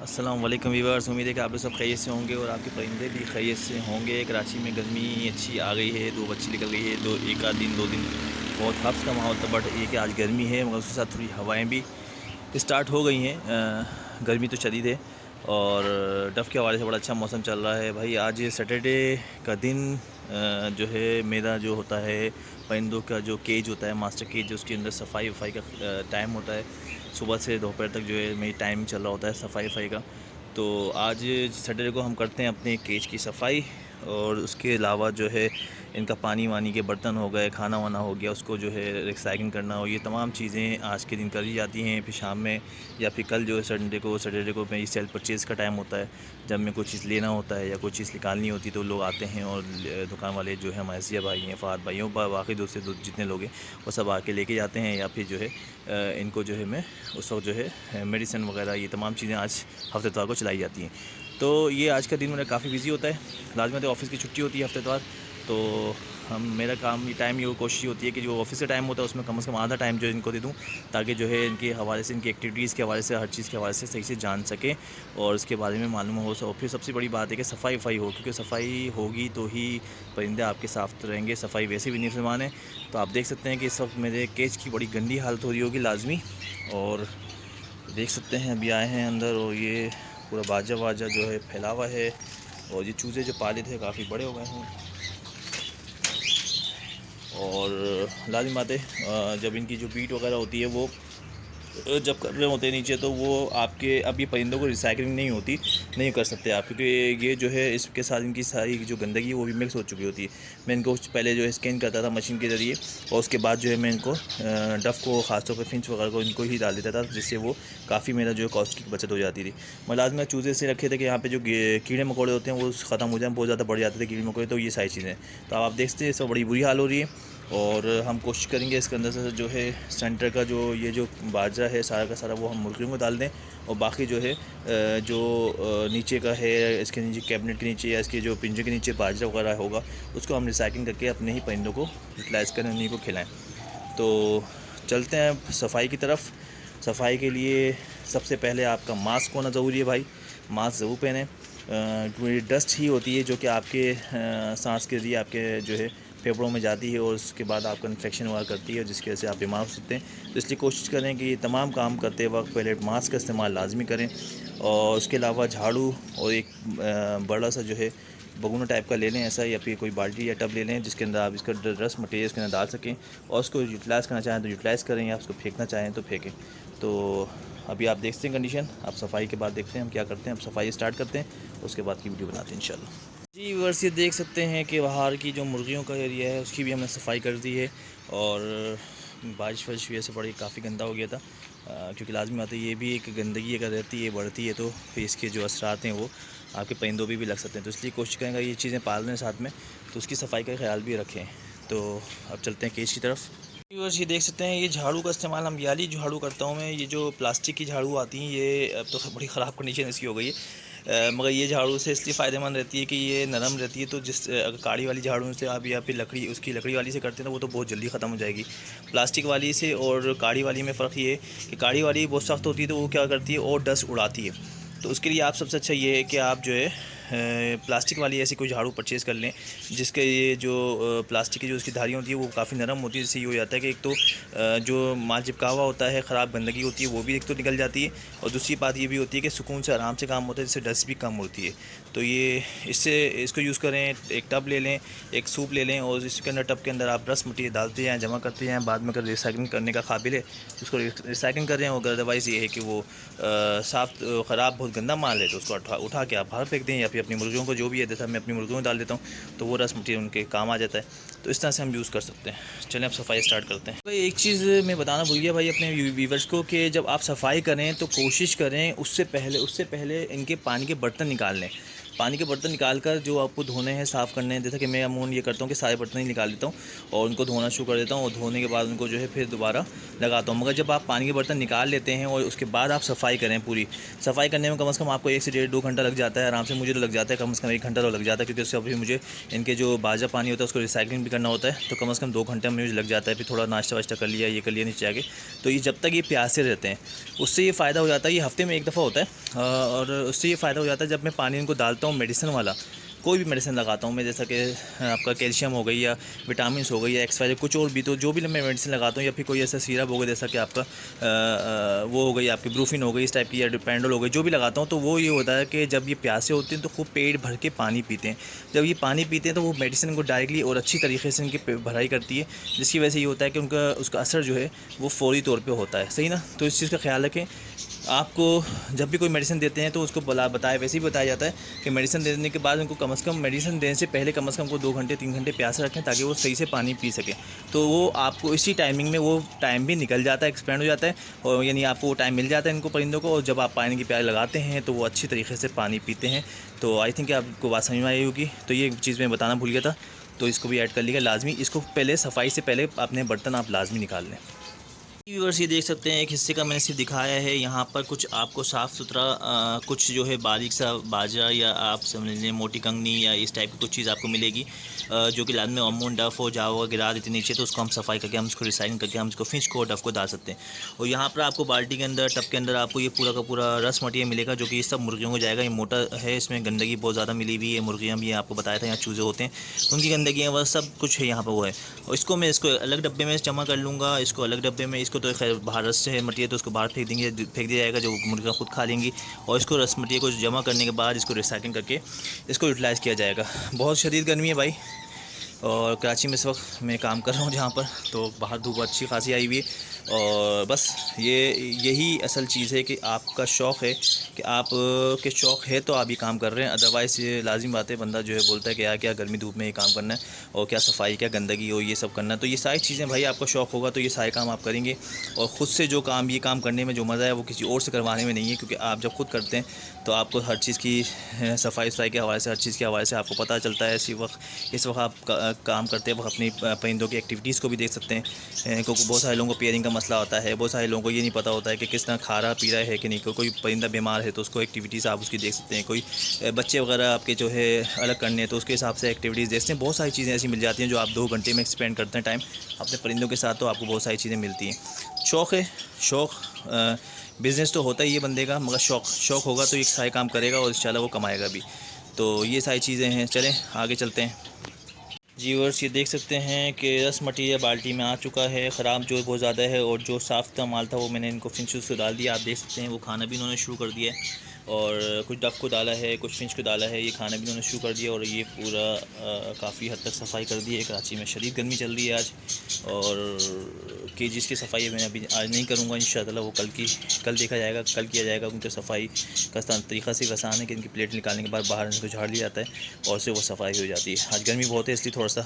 अस्सलाम वालेकुम वीवर्स, उम्मीद है कि आप लोग सब खैरियत से होंगे और आपके परिंदे भी खैरियत से होंगे। कराची में गर्मी अच्छी आ गई है, धूप अच्छी निकल गई है। एक आध दिन 2 दिन बहुत हफ्स का माहौल था, बट ये कि आज गर्मी है मगर उसके साथ थोड़ी हवाएं भी स्टार्ट हो गई हैं। गर्मी तो शदीद है और डफ़ के हवाले से बड़ा अच्छा मौसम चल रहा है भाई। आज सैटरडे का दिन जो है मेरा जो होता है परिंदों का जो केज होता है, मास्टर केज, उसके अंदर सफाई वफाई का टाइम होता है। सुबह से दोपहर तक जो है मेरी टाइम चल रहा होता है सफाई वफाई का। तो आज सैटरडे को हम करते हैं अपने केज की सफाई, और उसके अलावा जो है इनका पानी वानी के बर्तन हो गए, खाना वाना हो गया, उसको जो है रिसाइकिल करना हो, ये तमाम चीज़ें आज के दिन करी जाती हैं। फिर शाम में या फिर कल जो है सैटरडे को मेरी सेल परचेज़ का टाइम होता है। जब मैं कोई चीज़ लेना होता है या कोई चीज़ निकालनी होती है तो लोग आते हैं और दुकान वाले जो है हमारे सिया भाई हैं, फ़ाद भाई हैं, बाकी दूसरे जितने लोग हैं वो सब आके लेके जाते हैं। या फिर जो है इनको जो है मैं उस वक्त जो है मेडिसिन वगैरह ये तमाम चीज़ें आज हफ्ते इतवार को चलाई जाती हैं। तो ये आज का दिन मेरा काफ़ी बिजी होता है। लाजमत ऑफ़िस की छुट्टी होती है हफ्ते इतवार, तो मेरा काम ये टाइम ये कोशिश होती है कि जो ऑफिस का टाइम होता है उसमें कम से कम आधा टाइम जो इनको दे दूँ, ताकि जो है इनके हवाले से, इनकी एक्टिविटीज़ के हवाले से, हर चीज़ के हवाले से सही से जान सकें और इसके बारे में मालूम हो। और फिर सबसे बड़ी बात है कि सफाई वफाई हो, क्योंकि सफाई होगी तो ही परिंदे आपके साफ रहेंगे। सफाई वैसे भी नहीं फरमान है। तो आप देख सकते हैं कि इस वक्त मेरे केज की बड़ी गंदी हालत हो रही होगी लाजमी, और देख सकते हैं अभी आए हैं अंदर और ये पूरा बाजा वाजा जो है फैला हुआ है, और ये चूज़े जो पाले थे काफ़ी बड़े हो गए हैं। और लाजिम बात है जब इनकी जो बीट वगैरह होती है वो जब कर रहे होते हैं नीचे, तो वो आपके अब ये परिंदों को रिसाइकलिंग नहीं कर सकते आप, क्योंकि ये जो है इसके साथ इनकी सारी जो गंदगी वो भी मिक्स हो चुकी होती है। मैं इनको पहले जो है स्कैन करता था मशीन के ज़रिए, और उसके बाद जो है मैं इनको डफ़ को, ख़ासतौर पर फिंच वगैरह को इनको ही डाल देता था, जिससे वो काफ़ी मेरा जो है कॉस्ट की बचत हो जाती थी। मैं लाजमी चूज़े से रखे थे कि यहाँ पे जो कीड़े मकोड़े होते हैं वो ख़त्म हो जाए, बहुत ज़्यादा बढ़ जाते थे कीड़े मकोड़े। तो ये सारी चीज़ें, तो आप देखते हैं इस बड़ी बुरी हाल हो रही है। और हम कोशिश करेंगे इसके अंदर से जो है सेंटर का जो ये जो बाजरा है सारा का सारा वो हम मुर्गियों को डाल दें, और बाकी जो है जो नीचे का है, इसके नीचे कैबिनेट के नीचे या इसके जो पिंजरे के नीचे बाजरा वगैरह होगा, उसको हम रिसाइकिल करके अपने ही परिंदों को यूटिलाइज़ करें, उन्हीं को खिलाएँ। तो चलते हैं सफाई की तरफ। सफाई के लिए सबसे पहले आपका मास्क होना ज़रूरी है भाई, मास्क ज़रूर पहनें। क्योंकि डस्ट ही होती है जो कि आपके सांस के ज़रिए आपके जो है फेफड़ों में जाती है, और उसके बाद आपका इन्फेक्शन वगैरह करती है, जिसकी वजह से आप बीमार हो सकते हैं। तो इसलिए कोशिश करें कि ये तमाम काम करते वक्त पहले मास्क का इस्तेमाल लाजमी करें। और उसके अलावा झाड़ू और एक बड़ा सा जो है बगुना टाइप का ले लें ऐसा, या फिर कोई बाल्टी या टब ले लें जिसके अंदर आप इसका रस मटेरियल उसके अंदर डाल सकें, और उसको यूटिलाइज़ करना चाहें तो यूटिलाइज़ करें, या उसको फेंकना चाहें तो फेंकें। तो अभी आप देखते हैं कंडीशन, आप सफाई के बाद देखते हैं हम क्या करते हैं। अब सफाई स्टार्ट करते हैं, उसके बाद की वीडियो बनाते हैं इंशाल्लाह। जी व्यूअर्स, ये देख सकते हैं कि बाहर की जो मुर्गियों का एरिया है उसकी भी हमने सफाई कर दी है, और बारिश वारिश वजह से बड़ी काफ़ी गंदा हो गया था। क्योंकि लाजमी बात है, ये भी एक गंदगी अगर रहती है बढ़ती है तो फिर इसके जो असरात हैं वो आपके परिंदों पे भी लग सकते हैं। तो इसलिए कोशिश करेंगे ये चीज़ें पाल रहे हैं साथ में, तो उसकी सफाई का ख्याल भी रखें। तो अब चलते हैं केज की तरफ। व्यूअर्स, ये देख सकते हैं ये झाड़ू का इस्तेमाल हम याली झाड़ू करता हूँ मैं। ये जो प्लास्टिक की झाड़ू आती हैं ये अब तो बड़ी ख़राब कंडीशन इसकी हो गई है, मगर ये झाड़ू से इसलिए फ़ायदेमंद रहती है कि ये नरम रहती है। तो जिस अगर काड़ी वाली झाड़ू से आप या फिर लकड़ी वाली से करते हैं तो वो तो बहुत जल्दी ख़त्म हो जाएगी। प्लास्टिक वाली से और काड़ी वाली में फ़र्क ये है कि काड़ी वाली बहुत सख्त होती है, तो वो क्या करती है और डस्ट उड़ाती है। तो उसके लिए आप सबसे अच्छा ये है कि आप जो है प्लास्टिक वाली ऐसी कोई झाड़ू परचेज़ कर लें, जिसके ये जो प्लास्टिक की जो उसकी धारियाँ होती है वो काफ़ी नरम होती है। जिससे ये हो जाता है कि एक तो जो माल चिपका हुआ होता है, ख़राब गंदगी होती है वो भी एक तो निकल जाती है, और दूसरी बात ये भी होती है कि सुकून से आराम से काम होता है, जिससे डस्ट भी कम होती है। तो ये इसको यूज़ करें। एक टब ले लें, एक सूप ले लें, और इसके अंदर टब के अंदर आप रस मटेरियल डालते हैं, जमा करते हैं। बाद में अगर रिसाइकिलिंग करने का काबिल है तो उसको रिसाइकिलिंग करें, और अदरवाइज़ ये है कि वो साफ़ ख़राब बहुत गंदा माल है तो उसको उठा के आप बाहर फेंक दें, या फिर अपनी मुर्गियों को जो भी है जैसा मैं अपनी मुर्गियों में डाल देता हूँ तो वो रस मटेरियल उनके काम आ जाता है। तो इस तरह से हम यूज़ कर सकते हैं। चलें अब सफाई स्टार्ट करते हैं। भाई एक चीज़ मैं बताना भूल गया भाई अपने व्यूवर्स को, कि जब आप सफाई करें तो कोशिश करें उससे पहले इनके पानी के बर्तन निकाल लें। पानी के बर्तन निकाल कर जो आपको धोने हैं, साफ़ करने हैं, जैसा कि मैं अमूमन ये करता हूँ कि सारे बर्तन ही निकाल देता हूँ और उनको धोना शुरू कर देता हूँ, और धोने के बाद उनको जो है फिर दोबारा लगाता हूँ। मगर जब आप पानी के बर्तन निकाल लेते हैं और उसके बाद आप सफाई करें, पूरी सफाई करने में कम से कम आपको 1 से 1.5-2 घंटा लग जाता है आराम से। मुझे तो लग जाता है कम से कम 1 घंटा तो लग जाता है, क्योंकि उससे अभी मुझे इनके जो बाजा पानी होता है उसको रिसाइकलिंग भी करना होता है तो कम से कम 2 घंटे में लग जाता है। फिर थोड़ा नाश्ता वाश्ता कर लिया, ये कर लिया नीचे आके, तो ये जब तक ये प्यासे रहते हैं उससे ये फ़ायदा हो जाता है। ये हफ्ते में 1 दफ़ा होता है और उससे ये फ़ायदा हो जाता है जब मैं पानी इनको डालता हूँ मेडिसिन वाला, कोई भी मेडिसिन लगाता हूँ मैं, जैसा कि आपका कैल्शियम हो गई या विटामिन हो गई या एक्सवाइज कुछ और भी, तो जो भी मैं मेडिसिन लगाता हूँ या फिर कोई ऐसा सिरप हो गया जैसा कि आपका वो हो गई आपकी ब्रूफिन हो गई इस टाइप की, या पैंडोल हो गई, जो भी लगाता हूँ, तो वो ये होता है कि जब ये प्यासे होते हैं तो खूब पेट भर के पानी पीते हैं। जब ये पानी पीते हैं तो वो मेडिसिन को डायरेक्टली और अच्छी तरीके से इनकी भराई करती है, जिसकी वजह से ये होता है कि उनका उसका असर जो है वो फ़ौरी तौर पर होता है। सही ना? तो इस चीज़ का ख्याल रखें। आपको जब भी कोई मेडिसिन देते हैं तो उसको बताया वैसे ही बताया जाता है कि मेडिसिन देने के बाद उनको कम से कम, मेडिसिन देने से पहले कम से कम 2 घंटे 3 घंटे प्यासा रखें ताकि वो सही से पानी पी सकें। तो वो आपको इसी टाइमिंग में वो टाइम भी निकल जाता है, एक्सपेंड हो जाता है, और यानी आपको वो टाइम मिल जाता है इनको परिंदों को, और जब आप पानी की प्याली लगाते हैं तो वो अच्छी तरीके से पानी पीते हैं। तो आई थिंक आपको बात समझ में आई होगी। तो ये चीज़ मैं बताना भूल गया था, तो इसको भी ऐड कर लीजिएगा लाजमी। इसको पहले सफाई से पहले अपने बर्तन आप लाजमी निकाल लें। व्यूअर्स ये देख सकते हैं एक हिस्से का मैंने सिर्फ दिखाया है, यहाँ पर कुछ आपको साफ़ सुथरा कुछ जो है बारीक सा बाजरा या आप समझ लीजिए मोटी कंगनी या इस टाइप की कुछ चीज़ आपको मिलेगी, जो कि लाद में अमून डफ़ हो जाओ गिरा देते नीचे, तो उसको हम सफाई करके हम उसको रिसाइकिल करके हम उसको फिश को डफ़ को डाल सकते हैं। और यहाँ पर आपको बाल्टी के अंदर टब के अंदर आपको ये पूरा का पूरा रस मटिया मिलेगा, जो कि ये सब मुर्गियों को जाएगा। ये मोटा है, इसमें गंदगी बहुत ज़्यादा मिली हुई है, मुर्गियाँ भी आपको बताया था यहाँ चूज़े होते हैं, उनकी गंदगी है, वह सब कुछ है यहाँ पर वो है। और इसको मैं अलग डब्बे में जमा कर लूँगा, इसको अलग डब्बे में, इसको तो खैर बाहर रस से मटिया तो उसको बाहर फेंक दिया जाएगा, जो मुर्गियाँ खुद खा लेंगी। और इसको रस मटिया को जमा करने के बाद इसको रिसाइकिल करके इसको यूटिलाइज़ किया जाएगा। बहुत शदीद गर्मी है भाई, और कराची में इस वक्त मैं काम कर रहा हूँ जहाँ पर, तो बाहर धूप अच्छी खासी आई हुई है। और बस यही असल चीज़ है कि आपका शौक़ है, कि आप के शौक़ है तो आप ये काम कर रहे हैं। अदरवाइज़ ये लाजिम बात है, बंदा जो है बोलता है कि यार क्या गर्मी धूप में ये काम करना है, और क्या सफाई क्या गंदगी हो ये सब करना है। तो ये सारी चीज़ें भाई आपका शौक़ होगा तो ये सारे काम आप करेंगे, और ख़ुद से जो काम ये काम करने में जो मज़ा है वो किसी और से करवाने में नहीं है, क्योंकि आप जब खुद करते हैं तो आपको हर चीज़ की सफाई के हवाले से, हर चीज़ के हवाले से आपको पता चलता है। इस वक्त आप काम करते वक्त अपनी परिंदों की एक्टिविटीज़ को भी देख सकते हैं, क्योंकि बहुत सारे लोगों को पेयरिंग का मसला होता है, बहुत सारे लोगों को ये नहीं पता होता है कि किस तरह खा रहा पी रहा है कि नहीं। कोई परिंदा बीमार है तो उसको एक्टिविटीज़ आप उसकी देख सकते हैं, कोई बच्चे वगैरह आपके जो है अलग करने हैं तो उसके हिसाब से एक्टिविटीज़ देखते हैं। बहुत सारी चीज़ें ऐसी मिल जाती हैं जो आप 2 घंटे में स्पेंड करते हैं टाइम अपने परिंदों के साथ, तो आपको बहुत सारी चीज़ें मिलती हैं। शौक़ है, शौक़ बिज़नेस तो होता ही है बंदे का, मगर शौक़ होगा तो ये सारे काम करेगा और इंशाल्लाह वो कमाएगा भी। तो ये सारी चीज़ें हैं। चलें आगे चलते हैं। जी व्यूअर्स ये देख सकते हैं कि रस मटीरियल बाल्टी में आ चुका है, ख़राब जो बहुत ज़्यादा है, और जो साफ़ था माल था वो मैंने इनको फिंच को डाल दिया। आप देख सकते हैं वो खाना भी इन्होंने शुरू कर दिया है, और कुछ डफ़ को डाला है, कुछ फिंच को डाला है, ये खाना भी इन्होंने शुरू कर दिया। और ये पूरा काफ़ी हद तक सफाई कर दी है। कराची में शदीद गर्मी चल रही है आज, और केजीज़ की सफाई मैं अभी आज नहीं करूँगा, इंशाअल्लाह वो कल देखा जाएगा, कल किया जाएगा। उनकी सफाई का तरीक़ा से आसान है कि इनकी प्लेट निकालने के बाद बाहर इनको झाड़ लिया जाता है और उससे वो सफाई हो जाती है। आज गर्मी बहुत है इसलिए थोड़ा सा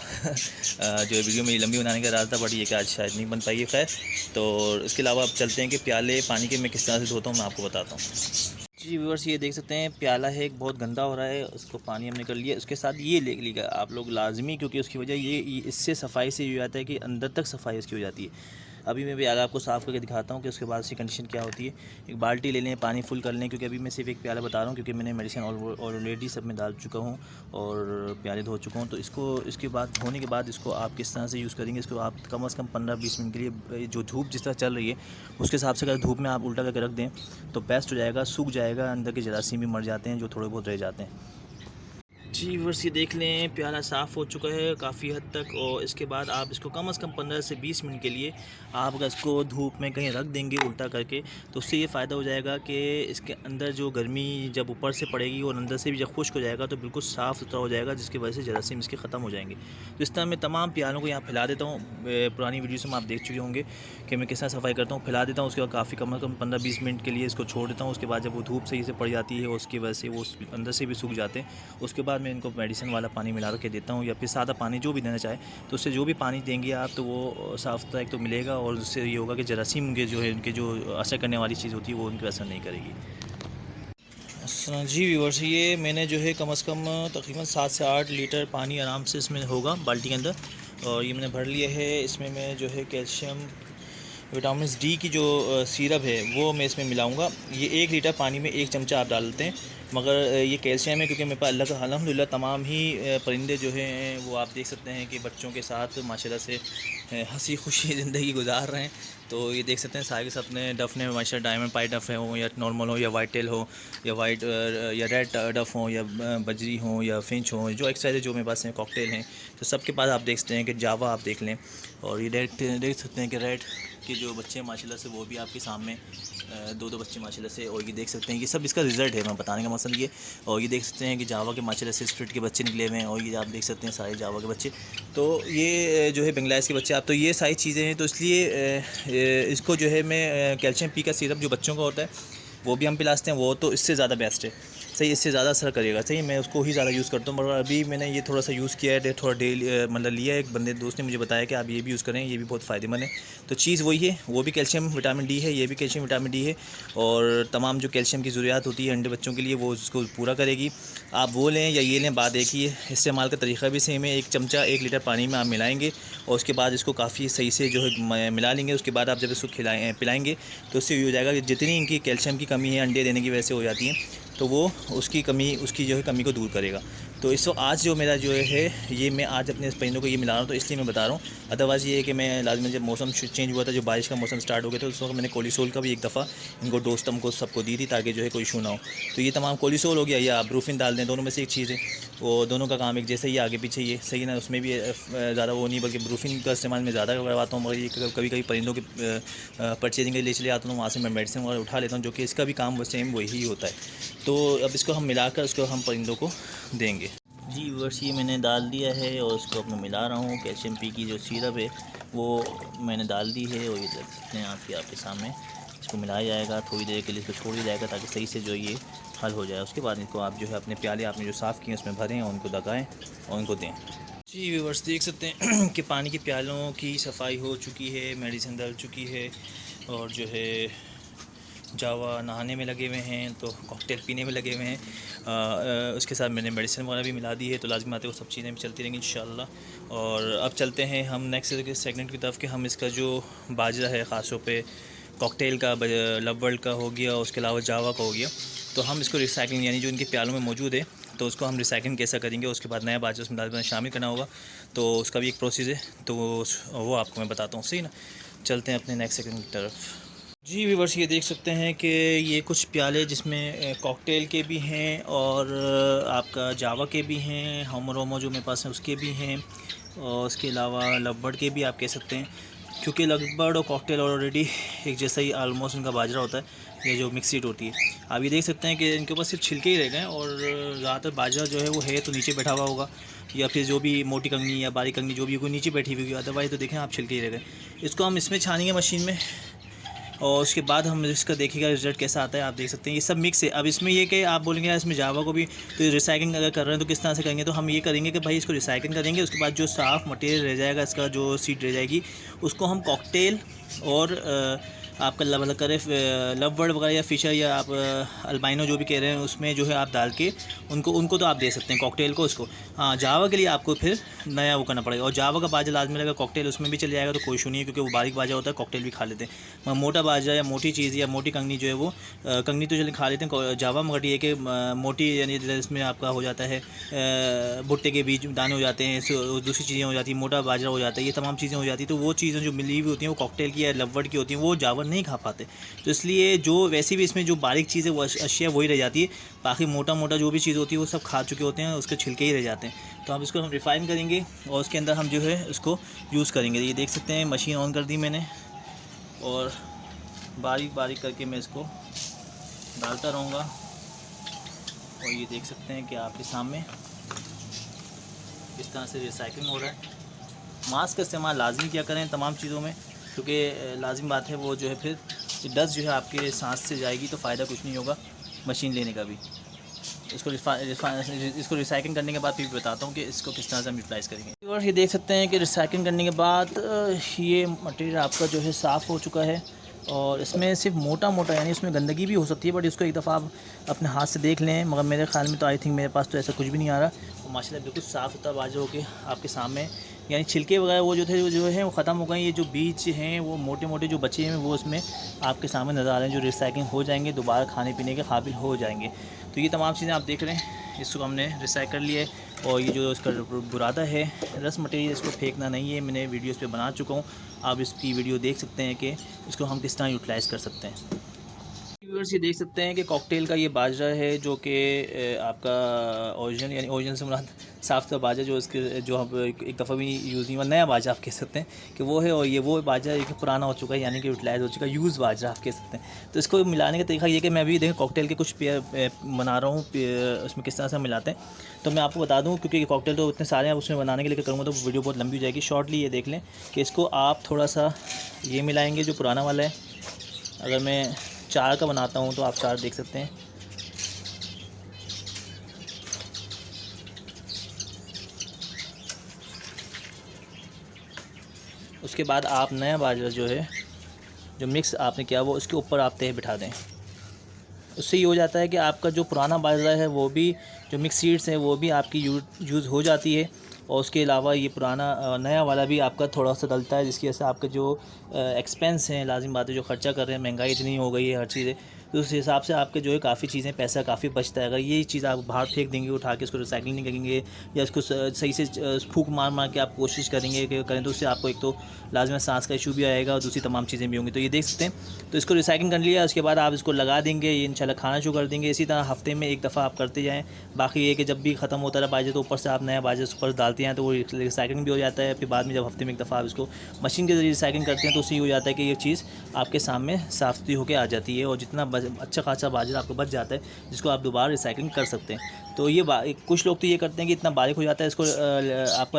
जो वीडियो में लंबी बनाने का इरादा था, बट ये कि आज शायद नहीं बन पाई है। खैर, तो इसके अलावा अब चलते हैं कि प्याले पानी के मैं किस तरह से धोता हूँ, मैं आपको बताता हूँ। जी व्यूअर्स ये देख सकते हैं प्याला है एक बहुत गंदा हो रहा है, उसको पानी हमने कर लिया। उसके साथ ये ले लीजिएगा आप लोग लाजमी, क्योंकि उसकी वजह ये इससे सफाई से ये हो जाता है कि अंदर तक सफाई इसकी हो जाती है। अभी मैं प्याला आपको साफ़ करके दिखाता हूँ कि उसके बाद इसकी कंडीशन क्या होती है। एक बाल्टी ले लें, पानी फुल कर लें, क्योंकि अभी मैं सिर्फ एक प्याला बता रहा हूँ क्योंकि मैंने मेडिसिन ऑलरेडी सब में डाल चुका हूँ और प्याले धो चुका हूँ। तो इसके बाद धोने के बाद इसको आप किस तरह से यूज़ करेंगे, इसको आप कम से कम 15-20 मिनट के लिए, जो धूप जिस तरह चल रही है उसके हिसाब से अगर धूप में आप उल्टा करके रख दें तो बेस्ट हो जाएगा, सूख जाएगा, अंदर के जरासीम भी मर जाते हैं जो थोड़े बहुत रह जाते हैं। जी व्यूअर्स ये देख लें प्याला साफ़ हो चुका है काफ़ी हद तक, और इसके बाद आप इसको कम से कम 15 से 20 मिनट के लिए आप अगर इसको धूप में कहीं रख देंगे उल्टा करके, तो उससे ये फ़ायदा हो जाएगा कि इसके अंदर जो गर्मी जब ऊपर से पड़ेगी और अंदर से भी जब खुश्क हो जाएगा तो बिल्कुल साफ़ सुथरा हो जाएगा, जिसकी वजह से जरासीम इसके ख़त्म हो जाएंगे। तो इस तरह मैं तमाम प्यालों को यहाँ फैला देता हूँ। पुरानी वीडियो से आप देख चुके होंगे कि मैं किस तरह सफाई करता हूँ, फैला देता हूँ। उसके बाद काफ़ी कम से कम 15-20 मिनट के लिए इसको छोड़ देता हूँ। उसके बाद जब वो धूप सही से पड़ जाती है उसकी वजह से वो अंदर से भी सूख जाते हैं। उसके बाद मैं इनको मेडिसिन वाला पानी मिला के देता हूँ, या फिर सादा पानी जो भी देना चाहे, तो उससे जो भी पानी देंगे आप तो वो साफ़ सुथरा एक तो मिलेगा, और उससे ये होगा कि जरासीम के जो है उनके जो असर करने वाली चीज़ होती है वो उनकी असर नहीं करेगी। जी व्यूअर्स ये मैंने जो है कम से कम तकरीबन 7 से 8 लीटर पानी आराम से इसमें होगा बाल्टी के अंदर, और ये मैंने भर लिया है। इसमें मैं जो है कैल्शियम विटामिन डी की जो सिरप है वो मैं इसमें मिलाऊंगा। ये 1 लीटर पानी में 1 चमचा आप डालते हैं, मगर ये कैल्शियम है, क्योंकि मेरे पास अल्लाह का अल्हम्दुलिल्लाह तमाम ही परिंदे जो हैं वो आप देख सकते हैं कि बच्चों के साथ माशाल्लाह से हंसी खुशी ज़िंदगी गुजार रहे हैं। तो ये देख सकते हैं सारे के साथ अपने डफ़ ने माशाल्लाह डायमंड पाई डफ़ हो या नॉर्मल हो या वाइट टेल हो या वाइट या रेड डफ़ हो या बजरी हो या फिंच हो, जो एक्सरसाइज जो मेरे पास हैं कॉकटेल हैं, तो सबके पास आप देख सकते हैं कि जावा आप देख लें। और ये देख सकते हैं कि रेड के जो बच्चे हैं माशाल्लाह से वो भी आपके सामने 2 बच्चे माशाल्लाह से, और ये देख सकते हैं ये सब इसका रिज़ल्ट है मैं बताने का मकसद ये। और ये देख सकते हैं कि जावा के माशाल्लाह से स्ट्रीट के बच्चे निकले हुए हैं, और ये आप देख सकते हैं सारे जावा के बच्चे। तो ये जो है बंगलादेश के बच्चे आप, तो ये सारी चीज़ें हैं। तो इसलिए इसको जो है मैं कैल्शियम पी का सिरप जो बच्चों का होता है वो भी हम पिलाते हैं, वो तो इससे ज़्यादा बेस्ट है, सही, इससे ज़्यादा असर करेगा, सही। मैं उसको ही ज़्यादा यूज़ करता हूँ, मगर अभी मैंने ये थोड़ा सा यूज़ किया है, थोड़ा डेली मतलब लिया है। एक बंदे दोस्त ने मुझे बताया कि आप ये भी यूज़ करें, ये भी बहुत फ़ायदेमंद है। तो चीज़ वही है, वो भी कैल्शियम विटामिन डी है, ये भी कैल्शियम विटामिन डी है, और तमाम जो कैल्शियम की ज़रूरियात होती है अंडे बच्चों के लिए वो उसको पूरा करेगी। आप वो लें या ये लें, बात एक ही है। इस्तेमाल का तरीका भी सेम है। 1 चमचा 1 लीटर पानी में आप मिलाएंगे और उसके बाद इसको काफ़ी सही से जो है मिला लेंगे। उसके बाद आप जब इसको पिलाएंगे तो उससे ये हो जाएगा कि जितनी इनकी कैल्शियम की कमी है अंडे देने की वजह से हो जाती है, तो वो उसकी जो है कमी को दूर करेगा। तो इसको आज जो मेरा जो है ये मैं आज अपने परिंदों को ये मिला रहा हूँ, तो इसलिए मैं बता रहा हूँ। अदरवाइज़ ये है कि मैं लाजमी जब मौसम चेंज हुआ था, जो बारिश का मौसम स्टार्ट हो गया था, उस वक्त मैंने कोलिसोल का भी एक दफ़ा इनको डोज को सबको दी थी, ताकि जो है कोई इशू ना हो। तो ये तमाम कोलिसोल हो गया या आप ब्रूफिन डाल दें, दोनों में से एक चीज़ है, वो दोनों का काम एक जैसे ही आगे पीछे ये सही ना, उसमें भी ज़्यादा वो नहीं, बल्कि ब्रूफिन का इस्तेमाल मैं ज़्यादा करवाता हूँ। मगर ये कभी कभी परिंदों के परचेजिंग के लिए चले आता हूँ, वहाँ से मैं मेडिसिन वगैरह उठा लेता हूँ, जो कि इसका भी काम सेम वही होता है। तो अब इसको हम मिलाकर उसको हम परिंदों को देंगे। जी व्यूअर्स, ये मैंने डाल दिया है और उसको अब मैं मिला रहा हूँ। कैल्शियम पी की जो सिरप है वो मैंने डाल दी है, और ये देख सकते हैं आपके सामने इसको मिलाया जाएगा। थोड़ी देर के लिए इसको छोड़ दिया जाएगा ताकि सही से जो ये हल हो जाए। उसके बाद इनको आप जो है अपने प्याले आपने जो साफ़ किए उसमें भरें और उनको लगाएँ और उनको दें। जी व्यूअर्स, देख सकते हैं कि पानी के प्यालों की सफाई हो चुकी है, मेडिसिन डाल चुकी है, और जो है जावा नहाने में लगे हुए हैं, तो कॉकटेल पीने में लगे हुए हैं। उसके साथ मैंने मेडिसिन वगैरह भी मिला दी है, तो लाजमी आते वो सब चीज़ें भी चलती रहेंगी इंशाल्लाह। और अब चलते हैं हम नेक्स्ट सेगमेंट की तरफ कि हम इसका जो बाजरा है ख़ास तौर पे कॉकटेल का, लव वर्ल्ड का हो गया, उसके अलावा जावा का हो गया, तो हम इसको रिसाइकलिंग यानी जो इनके प्यालों में मौजूद है तो उसको हम रिसाइकलिंग कैसा करेंगे, उसके बाद नया बाजरा उसमें शामिल करना होगा, तो उसका भी एक प्रोसेस है, तो वो आपको मैं बताता हूँ, सही ना। चलते हैं अपने नेक्स्ट सेगमेंट की तरफ। जी व्यूअर्स, ये देख सकते हैं कि ये कुछ प्याले जिसमें कॉकटेल के भी हैं और आपका जावा के भी हैं, हमरोमो जो मेरे पास है उसके भी हैं, और उसके अलावा लवबर्ड के भी आप कह सकते हैं, क्योंकि लवबर्ड और कॉकटेल ऑलरेडी एक जैसा ही ऑलमोस्ट उनका बाजरा होता है, ये जो मिक्स सीड होती है। आप ये देख सकते हैं कि इनके ऊपर सिर्फ छिलके ही रह गए, और ज़्यादातर बाजरा जो है वो है तो नीचे बैठा हुआ होगा, या फिर जो भी मोटी कंगनी या बारीक कंगनी जो भी कोई नीचे बैठी हुई होगी, अदरवाइज़ तो देखें आप छिलके ही रह गए। इसको हम इसमें छानेंगे मशीन में, और उसके बाद हम इसका देखेगा रिज़ल्ट कैसा आता है। आप देख सकते हैं ये सब मिक्स है। अब इसमें ये कि आप बोलेंगे इसमें जावा को भी तो रिसाइकिलिंग अगर कर रहे हैं तो किस तरह से करेंगे, तो हम ये करेंगे कि भाई इसको रिसाइकिलिंग करेंगे, उसके बाद जो साफ़ मटेरियल रह जाएगा, इसका जो सीड रह जाएगी, उसको हम कॉकटेल और आपका लव करे लवबर्ड वगैरह या फ़िशर या आप अल्बाइनो जो भी कह रहे हैं उसमें जो है आप डाल के उनको तो आप दे सकते हैं कॉकटेल को उसको। हाँ, जावा के लिए आपको फिर नया वो करना पड़ेगा, और जावा का बाजरा लाजमी लगेगा, कॉकटेल उसमें भी चल जाएगा तो कोई इशू नहीं है, क्योंकि वो बारीक बाजरा होता है, कॉकटेल भी खा लेते हैं। मोटा बाजरा या मोटी चीज़ या मोटी कंगनी जो है वो कंगनी तो चलिए खा लेते हैं जावा, मगर ये कि मोटी यानी इसमें आपका हो जाता है भुट्टे के बीज दाने हो जाते हैं, दूसरी चीज़ें हो जाती हैं, मोटा बाजरा हो जाता है, ये तमाम चीज़ें हो जाती हैं। तो वो चीज़ें जो मिली हुई होती हैं वो कॉकटेल की या लवबर्ड की होती हैं, वो जावा नहीं खा पाते। तो इसलिए जो वैसे भी इसमें जो बारीक चीज़ है वो अशिया वही रह जाती है, बाकी मोटा मोटा जो भी चीज़ होती है वो सब खा चुके होते हैं, उसके छिलके ही रह जाते हैं। तो हम इसको हम रिफ़ाइन करेंगे और उसके अंदर हम जो है उसको यूज़ करेंगे। ये देख सकते हैं मशीन ऑन कर दी मैंने, और बारीक बारीक करके मैं इसको डालता रहूँगा, और ये देख सकते हैं कि आपके सामने इस तरह से रिसाइकलिंग हो रहा है। मास्क का इस्तेमाल लाजमी क्या करें तमाम चीज़ों में, क्योंकि लाजिम बात है वो जो है फिर डस्ट जो है आपके सांस से जाएगी तो फ़ायदा कुछ नहीं होगा मशीन लेने का भी। इसको रिसाइकलिंग करने के बाद फिर बताता हूँ कि इसको किस तरह से हम यूटिलाइज़ करेंगे। और ये देख सकते हैं कि रिसाइकलिंग करने के बाद ये मटेरियल आपका जो है साफ़ हो चुका है, और इसमें सिर्फ मोटा मोटा यानी इसमें गंदगी भी हो सकती है, बट इसको एक दफ़ा आप अपने हाथ से देख लें। मगर मेरे ख्याल में तो आई थिंक मेरे पास तो ऐसा कुछ भी नहीं आ रहा, और माशाल्लाह बिल्कुल साफ़ सुथरा बाजरा होकर आपके सामने यानी छिलके वगैरह वो जो थे वो जो है वो ख़त्म हो गए। ये जो बीज हैं वो मोटे मोटे जो बचे हैं वो उसमें आपके सामने नज़र आ रहे हैं, जो रिसाइकलिंग हो जाएंगे, दोबारा खाने पीने के काबिल हो जाएंगे। तो ये तमाम चीज़ें आप देख रहे हैं, इसको हमने रिसाइकल कर लिया है। और ये जो इसका बुरादा है, रस मटेरियल, इसको फेंकना नहीं है, मैंने वीडियोस पे बना चुका हूँ, आप इसकी वीडियो देख सकते हैं कि इसको हम किस तरह यूटिलाइज़ कर सकते हैं। व्यूअर्स ये देख सकते हैं कि कॉकटेल का ये बाजरा है जो कि आपका ओरिजिनल, यानी ओरिजिनल से मुराद साफ़ का बाजरा, जो इसके जो हम एक दफ़ा भी यूज़ नहीं हुआ, नया बाजरा आप कह सकते हैं कि वो है। और ये वो बाजरा एक पुराना हो चुका है, यानी कि यूटिलाइज़ हो चुका है, यूज़ बाजरा आप कह सकते हैं। तो इसको मिलाने का तरीका ये कि मैं अभी देखें कॉकटेल के कुछ बना रहा हूँ, उसमें किस तरह से मिलाते हैं तो मैं आपको बता दूँ, क्योंकि कॉकटेल तो इतने सारे हैं, उसमें बनाने के लिए करूँगा तो वीडियो बहुत लंबी हो जाएगी। शॉर्टली ये देख लें कि इसको आप थोड़ा सा ये मिलाएँगे जो पुराना वाला है। अगर मैं 4 का बनाता हूँ तो आप 4 देख सकते हैं। उसके बाद आप नया बाजरा जो है, जो मिक्स आपने किया वो उसके ऊपर आप तह बिठा दें। उससे ये हो जाता है कि आपका जो पुराना बाजरा है वो भी, जो मिक्स सीड्स हैं वो भी आपकी यूज़ हो जाती है। और उसके अलावा ये पुराना नया वाला भी आपका थोड़ा सा डलता है, जिसकी वजह से आपके जो एक्सपेंस हैं, लाजिम बात है, जो ख़र्चा कर रहे हैं, महंगाई इतनी हो गई है हर चीज़ें, तो उस हिसाब से आपके जो है काफ़ी चीज़ें, पैसा काफ़ी बचता है। अगर ये चीज़ आप बाहर फेंक देंगे उठा के, इसको रिसाइकलिंग नहीं करेंगे या इसको सही से फूंक मार मार के आप कोशिश करेंगे कि करें, तो उससे आपको एक तो लाजमी सांस का इशू भी आएगा और दूसरी तमाम चीज़ें भी होंगी। तो ये देख सकते हैं। तो इसको रिसाइकलिंग कर लिया, उसके बाद आप इसको लगा देंगे, ये इंशाल्लाह खाना शुरू कर देंगे। इसी तरह हफ्ते में एक दफ़ा आप करते जाएँ। बाकी ये कि जब भी ख़त्म होता रहा बाजरा तो ऊपर से आप नया बाजरा ऊपर डालते हैं, तो वो रिसाइकलिंग भी हो जाता है। फिर बाद में जब हफ्ते में एक दफ़ा आप इसको मशीन के ज़रिए रिसाइकलिंग करते हैं तो उससे ये हो जाता है कि ये चीज़ आपके सामने साफ़ सुथरी होकर आ जाती है, और जितना अच्छा खासा बाजरा आपको बच जाता है जिसको आप दोबारा रिसाइकलिंग कर सकते हैं। तो ये कुछ लोग तो ये करते हैं कि इतना बारीक हो जाता है इसको आप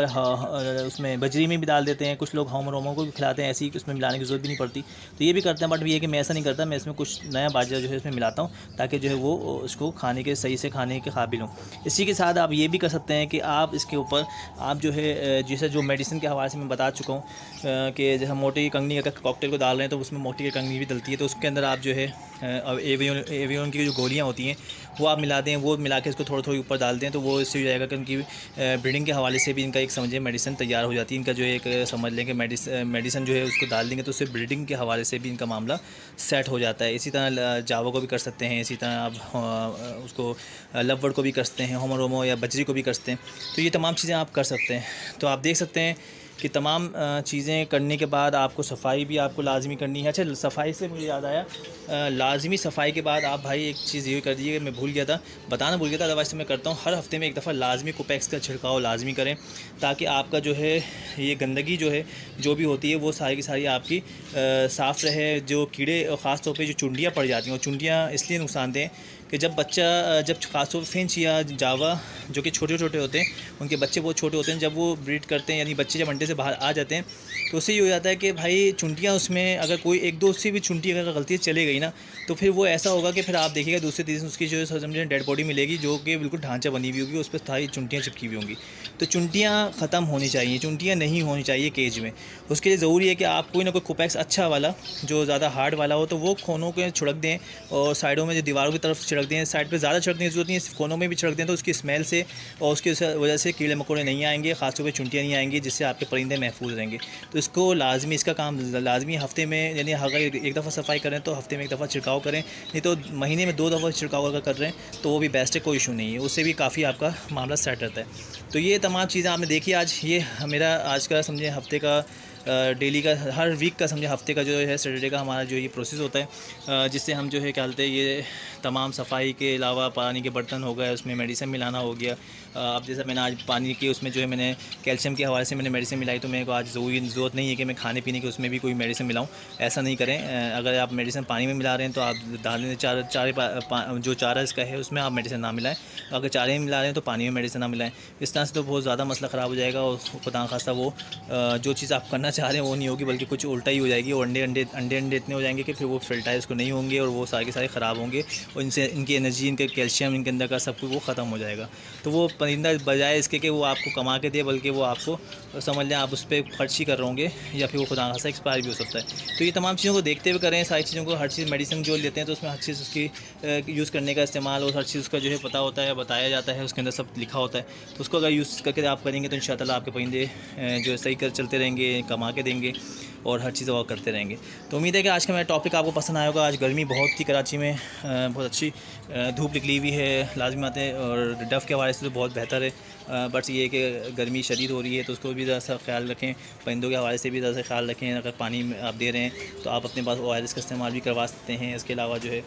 उसमें बजरी में भी डाल देते हैं, कुछ लोग होमरोमों को भी खिलाते हैं, ऐसे ही उसमें मिलाने की ज़रूरत भी नहीं पड़ती। तो ये भी करते हैं, बट ये है कि मैं ऐसा नहीं करता, मैं इसमें कुछ नया बाजरा जो है इसमें मिलाता हूँ ताकि जो है वो उसको खाने के सही से खाने के काबिल हों। इसी के साथ आप ये भी कर सकते हैं कि आप इसके ऊपर आप जो है जैसे जो मेडिसिन के हवाले से मैं बता चुका हूँ कि जैसे मोटी कंगनी अगर कॉकटेल को डाल रहे हैं तो उसमें मोटी की कंगनी भी डलती है, तो उसके अंदर आप जो है एवियन की जो गोलियाँ होती हैं वो आप मिला दें, वो मिला के इसको थोड़ी थोड़ी ऊपर डाल दें, तो वो इससे हो जाएगा कि उनकी ब्रीडिंग के हवाले से भी इनका एक समझे मेडिसिन तैयार हो जाती है। इनका जो एक समझ लें कि मेडिसिन जो है उसको डाल देंगे तो उससे ब्रीडिंग के हवाले से भी इनका मामला सेट हो जाता है। इसी तरह जावा को भी कर सकते हैं, इसी तरह आप उसको लवबर्ड को भी कर सकते हैं, होमरोमो या बजरी को भी कर सकते हैं। तो ये तमाम चीज़ें आप कर सकते हैं। तो आप देख सकते हैं कि तमाम चीज़ें करने के बाद आपको सफाई भी आपको लाजमी करनी है। अच्छा, सफाई से मुझे याद आया, लाजमी सफाई के बाद आप भाई एक चीज़ ये कर दीजिए, मैं भूल गया था बताना, भूल गया था, अदरवाइज़ मैं करता हूँ। हर हफ्ते में एक दफ़ा लाजमी कोपेक्स का छिड़काव लाजमी करें, ताकि आपका जो है ये गंदगी जो है जो भी होती है वो सारी की सारी आपकी साफ़ रहे। जो कीड़े ख़ास तौर पे जो चुंडियाँ पड़ जाती हैं, और चुंडियाँ इसलिए नुकसानदेह कि जब बच्चा, जब खासतौर फिंच या जावा जो कि छोटे छोटे होते हैं, उनके बच्चे बहुत छोटे होते हैं, जब वो ब्रीड करते हैं, यानी बच्चे जब अंडे से बाहर आ जाते हैं, तो उससे ये हो जाता है कि भाई चुंटियाँ उसमें अगर कोई एक दो उससे भी चुंटी अगर गलती से चले गई ना, तो फिर वो ऐसा होगा कि फिर आप देखिएगा दूसरे तीसरे उसकी जो समझें डेड बॉडी मिलेगी जो कि बिल्कुल ढांचा बनी हुई होगी, उस पर सारी चुंटियाँ चिपकी हुई होंगी। तो चुंटियाँ ख़त्म होनी चाहिए, चुंटियाँ नहीं होनी चाहिए केज में। उसके लिए ज़रूरी है कि आप कोई ना कोई कोपेक्स अच्छा वाला, जो ज़्यादा हार्ड वाला हो, तो वो कोनों के छिड़क दें और साइडों में जो दीवारों की तरफ छिड़क दें। साइड पे ज़्यादा छिड़कने की ज़रूरत नहीं है, सिर्फ कोनों में भी छिड़क दें, तो उसकी स्मेल से और उसकी वजह से कीड़े मकोड़े नहीं आएंगे, ख़ासतौर पे चुंटियाँ नहीं आएंगी, जिससे आपके परिंदे महफूज रहेंगे। तो इसको लाजमी, इसका काम लाजमी हफ्ते में, यानी अगर एक दफ़ा सफाई करें तो हफ्ते में एक दफ़ा छिड़काव करें, नहीं तो महीने में 2 दफ़ा छिड़काव अगर कर रहे हैं तो वो भी बेस्ट है, कोई इशू नहीं है, उससे भी काफ़ी आपका मामला सेट रहता है। तो ये तमाम चीज़ें आपने देखी आज, ये मेरा आज का समझे हफ्ते का डेली का, हर वीक का समझे हफ्ते का जो है सैटरडे का हमारा जो ये प्रोसेस होता है, जिससे हम जो है क्या बोलते हैं, ये तमाम सफाई के अलावा पानी के बर्तन हो गए, उसमें मेडिसिन मिलाना हो गया। अब जैसा मैंने आज पानी के उसमें जो है मैंने कैल्शियम के हवाले से मैंने मेडिसिन मिलाई, तो मेरे को आज ज़रूरत नहीं है कि मैं खाने पीने के उसमें भी कोई मेडिसिन मिलाऊँ, ऐसा नहीं करें। अगर आप मेडिसिन पानी में मिला रहे हैं तो आप डालें, जो चारा इसका है उसमें आप मेडिसिन ना मिलाएं। अगर चारे में मिला रहे हैं तो पानी में मेडिसिन ना मिलाएं। इस तरह से तो बहुत ज़्यादा मसला ख़राब हो जाएगा, और खुदा खास्ता वो जो चीज़ आप करना करना चाह रहे हैं वो नहीं होगी, बल्कि कुछ उल्टा ही हो जाएगी। और अंडे इतने हो जाएंगे कि फिर वो फर्टिलाइज को नहीं होंगे और वो सारे के सारे ख़राब होंगे और इनसे इनकी एनर्जी, इनके कैल्शियम, इनके अंदर का सब कुछ वो ख़त्म हो जाएगा। तो वो परिंदा बजाय इसके कि वो आपको कमा के दे, बल्कि वो आपको समझ लें आप उस पर खर्च ही कर रहे होंगे, या फिर वो खुदा ना खास्ता एक्सपायर भी हो सकता है। तो ये तमाम चीज़ों को देखते हुए करें, सारी चीज़ों को, हर चीज़ मेडिसिन जो लेते हैं तो उसमें हर चीज़ उसकी यूज़ करने का इस्तेमाल और हर चीज़ उसका जो है पता होता है, बताया जाता है, उसके अंदर सब लिखा होता है। तो उसको अगर यूज़ करके आप करेंगे तो इंशाअल्लाह आपके परिंदे जो है सही कर चलते रहेंगे, कमा के देंगे और हर चीज़ और करते रहेंगे। तो उम्मीद है कि आज का मेरा टॉपिक आपको पसंद आया होगा। आज गर्मी बहुत थी कराची में, बहुत अच्छी धूप निकली हुई है, लाजमी बात है, और डफ़ के हवाले से तो बहुत बेहतर है। बट ये है कि गर्मी शदीद हो रही है तो उसको भी ज़रा सा ख्याल रखें, परिंदों के हवाले से भी ज़रा सा ख्याल रखें। अगर पानी में आप दे रहे हैं तो आप अपने पास ORS का इस्तेमाल भी करवा सकते हैं। इसके अलावा जो है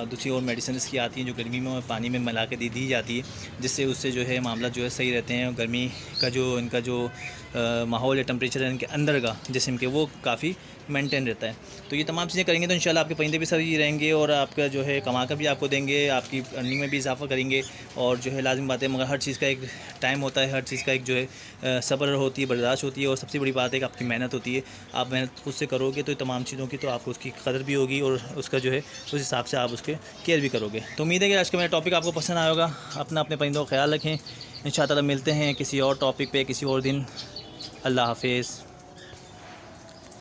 दूसरी और मेडिसिन की आती हैं जो गर्मी में पानी में मिला के दी जाती है, जिससे उससे जो है मामला जो है सही रहते हैं। गर्मी का जो इनका जो माहौल या टेम्परेचर है इनके अंदर का जिस्म के, वो काफ़ी मेंटेन रहता है। तो ये तमाम चीज़ें करेंगे तो इंशाल्लाह आपके परिंदे भी सही रहेंगे और आपका जो है कमा कर भी आपको देंगे, आपकी अर्निंग में भी इजाफा करेंगे। और जो है लाजिम बात है, मगर हर चीज़ का एक टाइम होता है, हर चीज़ का एक जो है सब्र होती है, बर्दाश्त होती है, और सबसे बड़ी बात है कि आपकी मेहनत होती है। आप मेहनत खुद से करोगे तो तमाम चीज़ों की तो आपको उसकी कदर भी होगी और उसका जो है उस हिसाब से आप उसके केयर भी करोगे। तो उम्मीद है कि आज का मेरा टॉपिक आपको पसंद आया होगा। अपने परिंदों का ख्याल रखें। इंशाअल्लाह मिलते हैं किसी और टॉपिक पे किसी और दिन। अल्लाह हाफ़िज़।